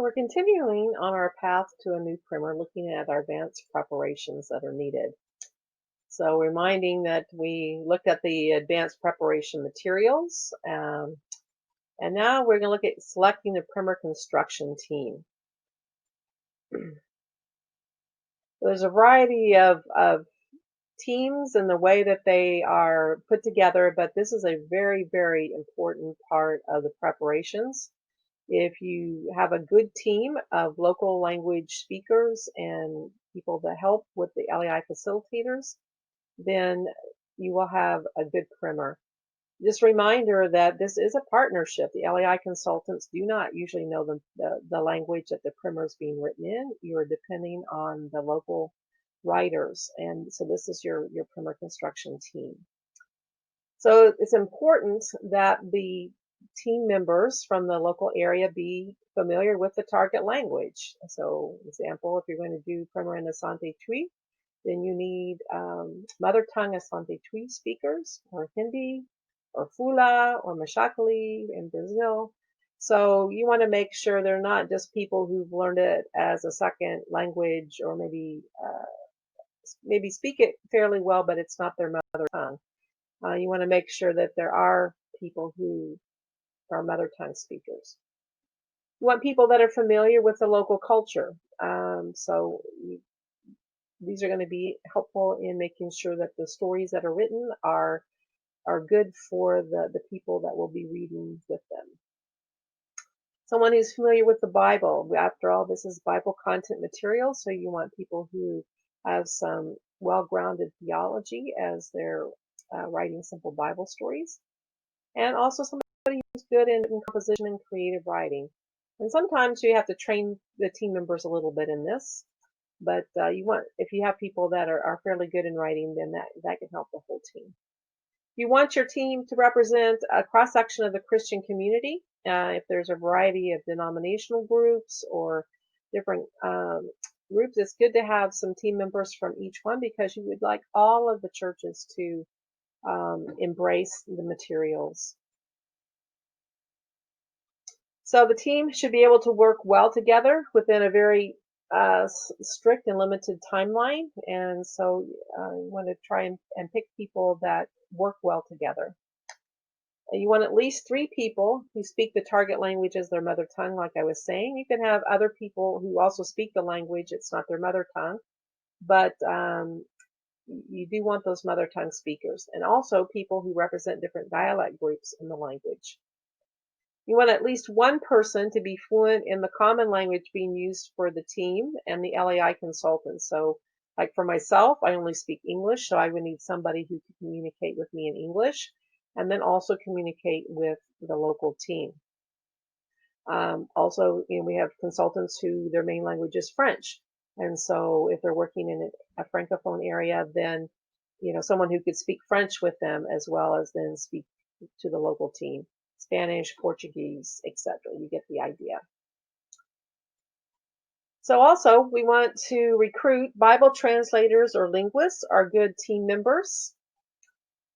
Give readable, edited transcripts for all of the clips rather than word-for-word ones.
So we're continuing on our path to a new primer, looking at our advanced preparations that are needed. So reminding that we looked at the advanced preparation materials, and now we're going to look at selecting the primer construction team. There's a variety of teams and the way that they are put together, but this is a very, very important part of the preparations. If you have a good team of local language speakers and people that help with the LEI facilitators, then you will have a good primer. Just a reminder that this is a partnership. The LEI consultants do not usually know the language that the primer is being written in. You are depending on the local writers. And so this is your primer construction team. So it's important that the team members from the local area be familiar with the target language. So, example, if you're going to do primer in Asante Twi, then you need mother tongue Asante Twi speakers, or Hindi, or Fula, or Mashakali in Brazil. So you want to make sure they're not just people who've learned it as a second language, or maybe speak it fairly well, but it's not their mother tongue. You want to make sure that there are people who are mother tongue speakers. You want people that are familiar with the local culture. These are going to be helpful in making sure that the stories that are written are good for the people that will be reading with them. Someone who's familiar with the Bible. After all, this is Bible content material, so you want people who have some well-grounded theology as they're writing simple Bible stories. And also somebody who's good in composition and creative writing. And sometimes you have to train the team members a little bit in this, but if you have people that are fairly good in writing, then that can help the whole team. You want your team to represent a cross-section of the Christian community. If there's a variety of denominational groups or different groups, it's good to have some team members from each one, because you would like all of the churches to embrace the materials. So the team should be able to work well together within a very strict and limited timeline. And so you want to try and pick people that work well together. You want at least 3 people who speak the target language as their mother tongue, like I was saying. You can have other people who also speak the language. It's not their mother tongue, but you do want those mother tongue speakers, and also people who represent different dialect groups in the language. You want at least one person to be fluent in the common language being used for the team and the LEI consultant. So like for myself, I only speak English, so I would need somebody who can communicate with me in English and then also communicate with the local team. Also, we have consultants who their main language is French. And so if they're working in a Francophone area, then, someone who could speak French with them as well as then speak to the local team. Spanish, Portuguese, etc. You get the idea. So also, we want to recruit Bible translators or linguists are good team members.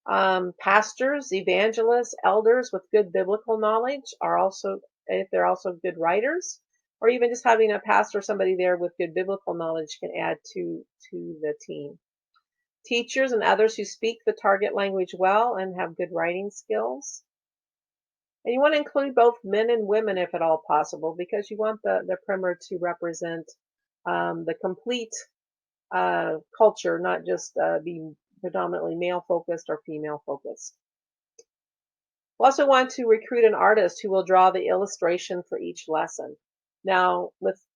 Pastors, evangelists, elders with good biblical knowledge are also, if they're also good writers, or even just having a pastor or somebody there with good biblical knowledge can add to the team. Teachers and others who speak the target language well and have good writing skills. And you want to include both men and women if at all possible, because you want the primer to represent the complete culture, not just being predominantly male focused or female focused. We also want to recruit an artist who will draw the illustration for each lesson. Now,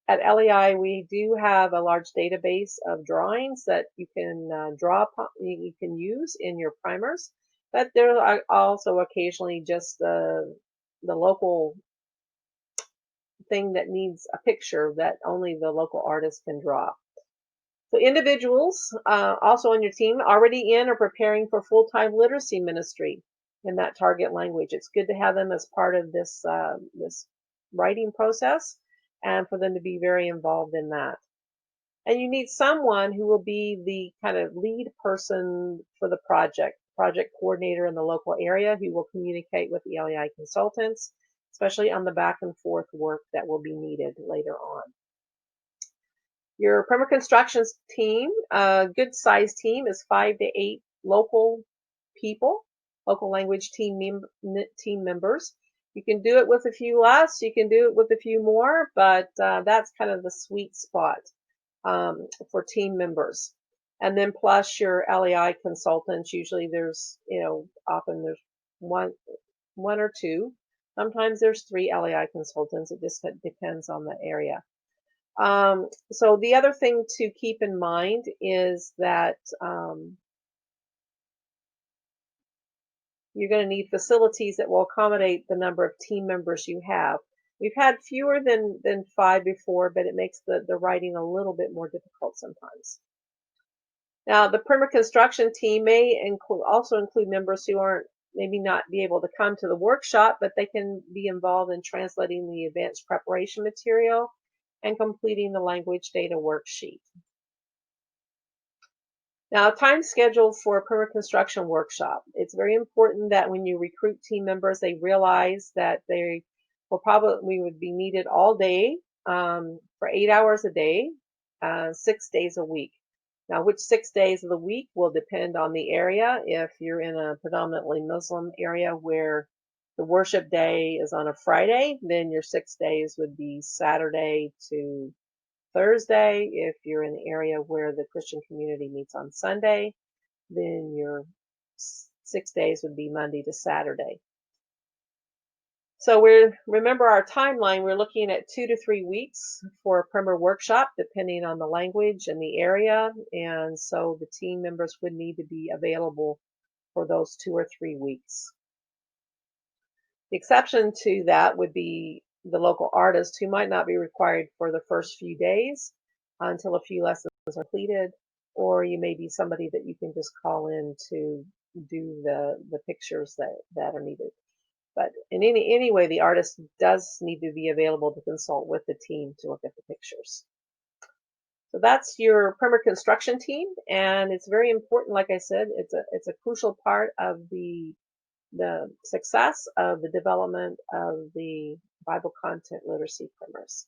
at LEI, we do have a large database of drawings that you can you can use in your primers, but there are also occasionally just the local thing that needs a picture that only the local artist can draw. So individuals also on your team already in or preparing for full-time literacy ministry in that target language. It's good to have them as part of this writing process and for them to be very involved in that. And you need someone who will be the kind of lead person for the project coordinator in the local area who will communicate with the LEI consultants especially on the back and forth work that will be needed later on. Your primer constructions team, a good size team, is 5 to 8 local people, local language team members. You can do it with a few less, you can do it with a few more, but that's kind of the sweet spot for team members. And then plus your LEI consultants. Usually there's, often there's one or two. Sometimes there's 3 LEI consultants. It just depends on the area. So the other thing to keep in mind is that you're going to need facilities that will accommodate the number of team members you have. We've had fewer than 5 before, but it makes the writing a little bit more difficult sometimes. Now, the primer construction team may also include members who aren't maybe not be able to come to the workshop, but they can be involved in translating the advanced preparation material and completing the language data worksheet. Now, time schedule for a primer construction workshop. It's very important that when you recruit team members, they realize that they will probably would be needed all day for 8 hours a day, 6 days a week. Now, which 6 days of the week will depend on the area. If you're in a predominantly Muslim area where the worship day is on a Friday, then your 6 days would be Saturday to Thursday. If you're in the area where the Christian community meets on Sunday, then your 6 days would be Monday to Saturday. So remember our timeline, we're looking at 2 to 3 weeks for a primer workshop, depending on the language and the area. And so the team members would need to be available for those 2 or 3 weeks. The exception to that would be the local artist who might not be required for the first few days until a few lessons are completed, or you may be somebody that you can just call in to do the pictures that are needed. But in any way, the artist does need to be available to consult with the team to look at the pictures. So that's your primer construction team, and it's very important. Like I said, it's a crucial part of the success of the development of the Bible content literacy primers.